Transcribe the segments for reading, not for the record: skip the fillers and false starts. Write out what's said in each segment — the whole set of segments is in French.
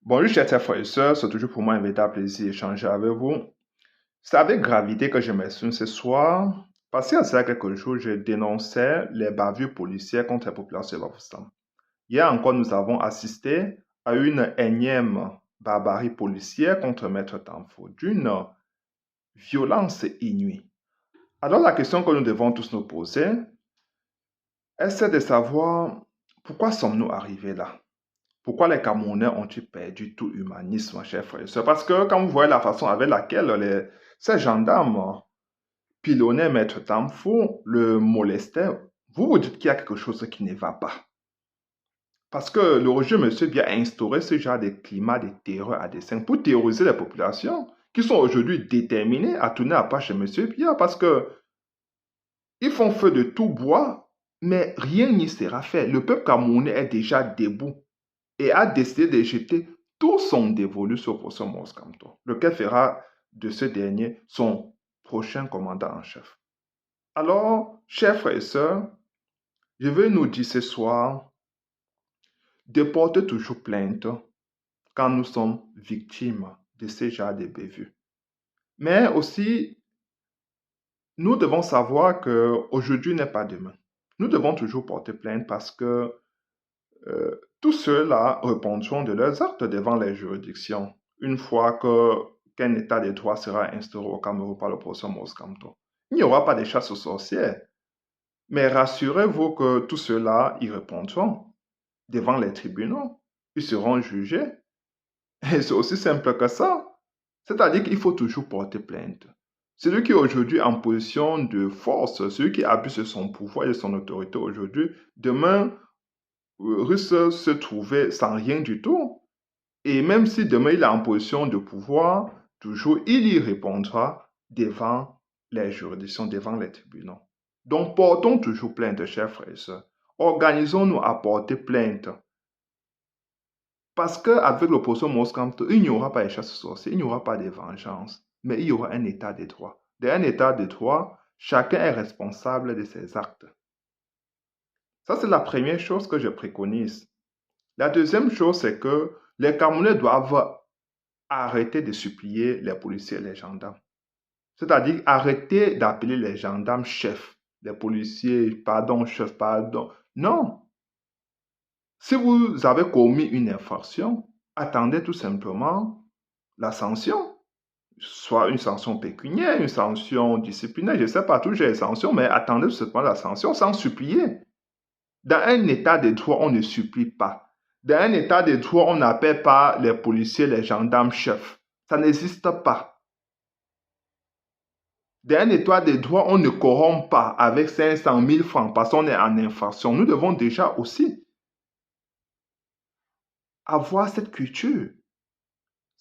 Bonjour, chers frères et sœurs, c'est toujours pour moi un véritable plaisir d'échanger avec vous. C'est avec gravité que je m'exprime ce soir, parce qu'il y a quelques jours, je dénonçais les bavures policières contre la population de Bafoussam. Hier encore, nous avons assisté à une énième barbarie policière contre Maître Tamfo, d'une violence inouïe. Alors la question que nous devons tous nous poser est celle de savoir pourquoi sommes-nous arrivés là? Pourquoi les Camerounais ont-ils perdu tout humanisme, chers frères et sœurs? Parce que quand vous voyez la façon avec laquelle ces gendarmes pilonnaient Maître Tamfo, le molestaient, vous vous dites qu'il y a quelque chose qui ne va pas. Parce que le régime monsieur bien instauré ce genre de climat de terreur à dessein pour terroriser les populations qui sont aujourd'hui déterminées à tourner à pas chez monsieur Pierre parce que ils font feu de tout bois, mais rien n'y sera fait. Le peuple camerounais est déjà debout et a décidé de jeter tout son dévolu sur le professeur Maurice Kamto, lequel fera de ce dernier son prochain commandant en chef. Alors, chers frères et sœurs, je veux nous dire ce soir de porter toujours plainte quand nous sommes victimes de ce genre de bévues. Mais aussi, nous devons savoir qu'aujourd'hui n'est pas demain. Nous devons toujours porter plainte parce que tous ceux-là répondront de leurs actes devant les juridictions une fois qu'un état de droit sera instauré au Cameroun par le professeur Maurice Kamto. Il n'y aura pas de chasse aux sorcières, mais rassurez-vous que tous ceux-là y répondront devant les tribunaux. Ils seront jugés. Et c'est aussi simple que ça. C'est-à-dire qu'il faut toujours porter plainte. Celui qui est aujourd'hui en position de force, celui qui abuse de son pouvoir et de son autorité aujourd'hui, demain risque de se trouver sans rien du tout. Et même si demain il est en position de pouvoir, toujours il y répondra devant les juridictions, devant les tribunaux. Donc portons toujours plainte, chers frères et sœurs. Organisons-nous à porter plainte. Parce qu'avec l'opposition Moscamto, il n'y aura pas de chasse aux sorciers, il n'y aura pas de vengeance, mais il y aura un état de droit. Dans un état de droit, chacun est responsable de ses actes. Ça, c'est la première chose que je préconise. La deuxième chose, c'est que les Camerounais doivent arrêter de supplier les policiers et les gendarmes. C'est-à-dire arrêter d'appeler les gendarmes chefs, les policiers, pardon, chef, pardon. Non. Si vous avez commis une infraction, attendez tout simplement la sanction. Soit une sanction pécuniaire, une sanction disciplinaire, je ne sais pas, toujours les sanctions, mais attendez tout simplement la sanction sans supplier. Dans un état de droit, on ne supplie pas. Dans un état de droit, on n'appelle pas les policiers, les gendarmes chefs. Ça n'existe pas. Dans un état de droit, on ne corrompt pas avec 500 000 francs parce qu'on est en infraction. Nous devons déjà aussi avoir cette culture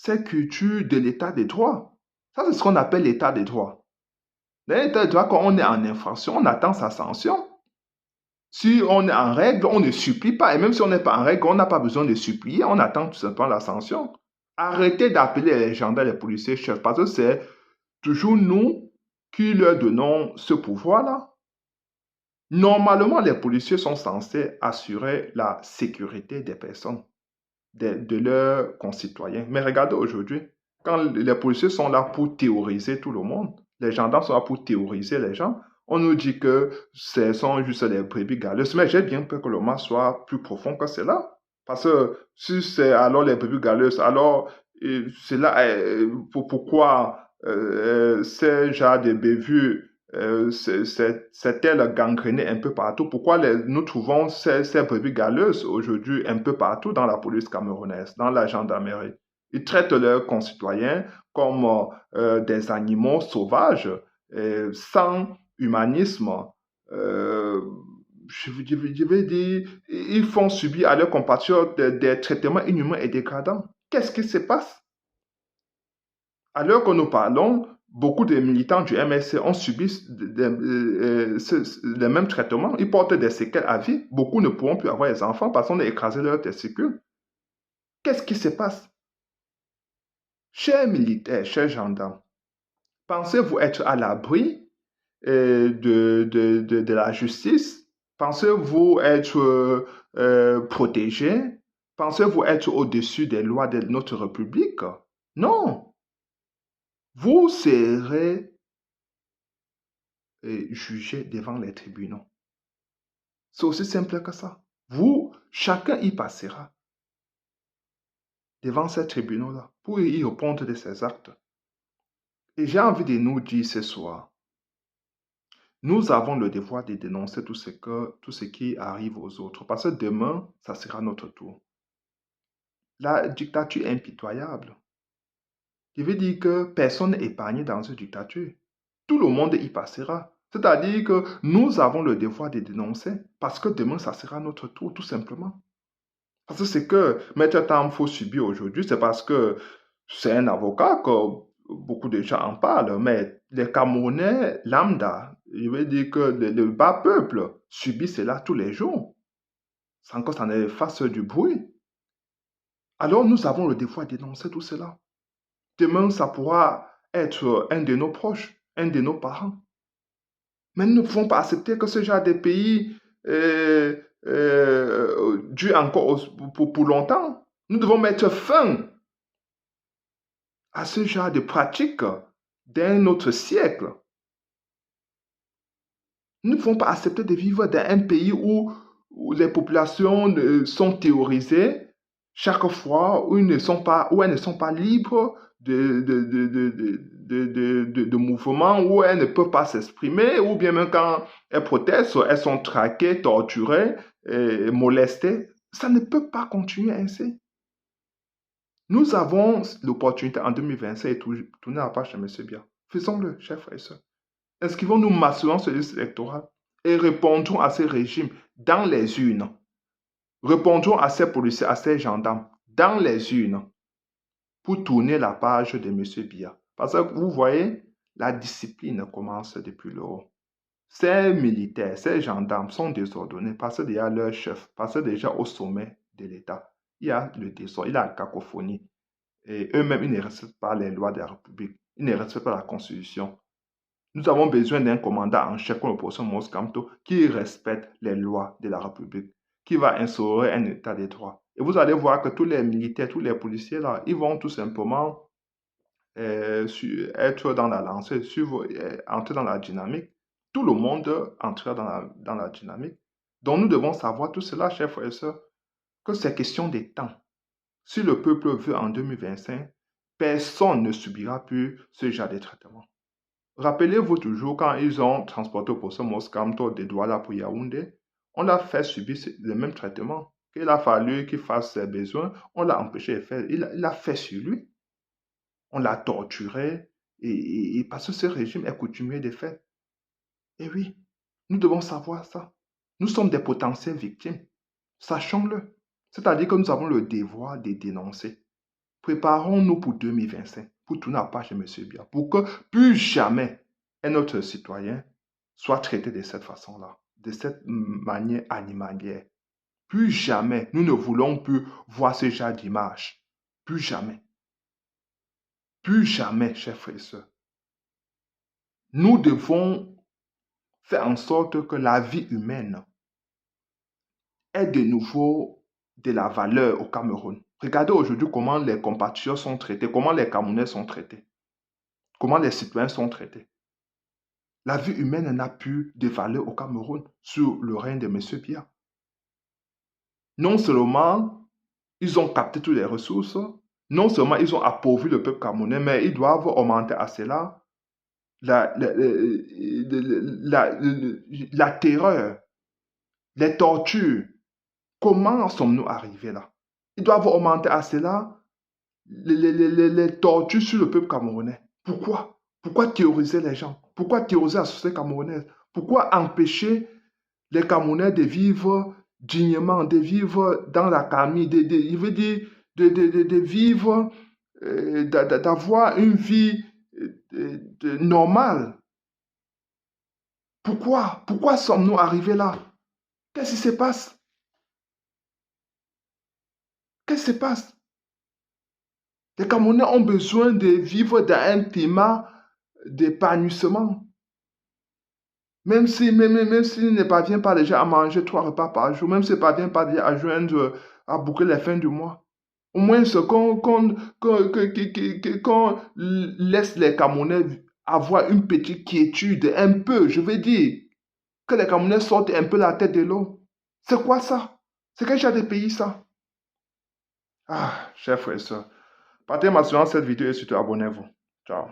de l'état de droit. Ça, c'est ce qu'on appelle l'état de droit. Dans l'état de droit, quand on est en infraction, on attend sa sanction. Si on est en règle, on ne supplie pas. Et même si on n'est pas en règle, on n'a pas besoin de supplier. On attend tout simplement la sanction. Arrêtez d'appeler les gendarmes, les policiers chefs, parce que c'est toujours nous qui leur donnons ce pouvoir-là. Normalement, les policiers sont censés assurer la sécurité des personnes, de leurs concitoyens. Mais regardez aujourd'hui, quand les policiers sont là pour théoriser tout le monde, les gendarmes sont là pour théoriser les gens, on nous dit que ce sont juste les brebis galeuses. Mais j'ai bien peur que le mal soit plus profond que cela. Parce que si c'est alors les brebis galeuses, alors c'est là pourquoi ces genres de bévues c'est-elle gangrénée un peu partout? Pourquoi nous trouvons ces brebis galeuses aujourd'hui un peu partout dans la police camerounaise, dans la gendarmerie? Ils traitent leurs concitoyens comme des animaux sauvages, sans humanisme. Euh, je veux dire, ils font subir à leurs compatriotes des traitements inhumains et dégradants. Qu'est-ce qui se passe? À l'heure que nous parlons, beaucoup de militants du MSC ont subi les mêmes traitements. Ils portent des séquelles à vie. Beaucoup ne pourront plus avoir des enfants parce qu'on a écrasé leurs testicules. Qu'est-ce qui se passe? Chers militaires, chers gendarmes, pensez-vous être à l'abri de la justice? Pensez-vous être protégés? Pensez-vous être au-dessus des lois de notre République? Non. Vous serez jugé devant les tribunaux. C'est aussi simple que ça. Vous, chacun y passera devant ces tribunaux-là pour y répondre de ses actes. Et j'ai envie de nous dire ce soir, nous avons le devoir de dénoncer tout ce qui arrive aux autres, parce que demain, ça sera notre tour. La dictature est impitoyable. Je veux dire que personne n'est épargné dans une dictature. Tout le monde y passera. C'est-à-dire que nous avons le devoir de dénoncer, parce que demain, ça sera notre tour, tout simplement. Parce que ce que Maître Tamfo subit aujourd'hui, c'est parce que c'est un avocat que beaucoup de gens en parlent, mais les Camerounais lambda, je veux dire que le bas peuple subit cela tous les jours, sans que ça ne fasse du bruit. Alors nous avons le devoir de dénoncer tout cela. Demain, ça pourra être un de nos proches, un de nos parents. Mais nous ne pouvons pas accepter que ce genre de pays dure encore pour longtemps. Nous devons mettre fin à ce genre de pratique d'un autre siècle. Nous ne pouvons pas accepter de vivre dans un pays où les populations sont théorisées chaque fois, où elles ne sont pas libres de mouvement, où elles ne peuvent pas s'exprimer, ou bien même quand elles protestent, elles sont traquées, torturées, molestées. Ça ne peut pas continuer ainsi. Nous avons l'opportunité en 2025 de tourner la page de M. Bia. Faisons-le, chers frères et sœurs. Inscrivons-nous massivement sur les listes électorales et répondons à ces régimes dans les urnes. Répondons à ces policiers, à ces gendarmes dans les urnes pour tourner la page de M. Bia. Parce que vous voyez, la discipline commence depuis le haut. Ces militaires, ces gendarmes sont désordonnés parce qu'il y a leur chef, parce que déjà au sommet de l'État, il y a le désordre, il y a la cacophonie. Et eux-mêmes, ils ne respectent pas les lois de la République, ils ne respectent pas la Constitution. Nous avons besoin d'un commandant en chef comme le professeur Mos Kamto qui respecte les lois de la République, qui va instaurer un état de droit. Et vous allez voir que tous les militaires, tous les policiers, là, ils vont tout simplement être dans la lancée, entrer dans la dynamique. Tout le monde entre dans la dynamique. Donc nous devons savoir tout cela, chers frères et sœurs, que c'est question de temps. Si le peuple veut en 2025, personne ne subira plus ce genre de traitement. Rappelez-vous toujours quand ils ont transporté au poste Moscamto de Douala pour Yaoundé, on l'a fait subir le même traitement. Il a fallu qu'il fasse ses besoins, on l'a empêché de faire, il a fait sur lui. On l'a torturé et parce que ce régime est coutumier de fait. Et oui, nous devons savoir ça. Nous sommes des potentielles victimes. Sachons-le. C'est-à-dire que nous avons le devoir de dénoncer. Préparons-nous pour 2025, pour tourner la page de M. Bia, pour que plus jamais un autre citoyen soit traité de cette façon-là, de cette manière animalière. Plus jamais, nous ne voulons plus voir ce genre d'image. Plus jamais. Plus jamais, chers frères et sœurs. Nous devons faire en sorte que la vie humaine ait de nouveau de la valeur au Cameroun. Regardez aujourd'hui comment les compatriotes sont traités, comment les Camerounais sont traités, comment les citoyens sont traités. La vie humaine n'a plus de valeur au Cameroun sous le règne de M. Bia. Non seulement ils ont capté toutes les ressources, non seulement ils ont appauvri le peuple camerounais, mais ils doivent augmenter à cela la terreur, les tortures. Comment sommes-nous arrivés là? Ils doivent augmenter à cela les tortures sur le peuple camerounais. Pourquoi? Pourquoi théoriser les gens? Pourquoi théoriser la société camerounaise? Pourquoi empêcher les Camerounais de vivre dignement, de vivre dans la calmie, il veut dire de vivre, d'avoir une vie normale? Pourquoi? Pourquoi sommes-nous arrivés là? Qu'est-ce qui se passe? Qu'est-ce qui se passe? Les Camerounais ont besoin de vivre dans un climat d'épanouissement. Même s'il ne parvient pas déjà à manger 3 repas par jour, même s'il ne parvient pas déjà à joindre à boucler les fins du mois. Au moins, ce qu'on laisse les Camerounais avoir une petite quiétude, un peu, je veux dire, que les Camerounais sortent un peu la tête de l'eau. C'est quoi ça? C'est quel genre de pays ça? Ah, chers frères et sœurs, partagez ma cette vidéo et surtout abonnez-vous. Ciao.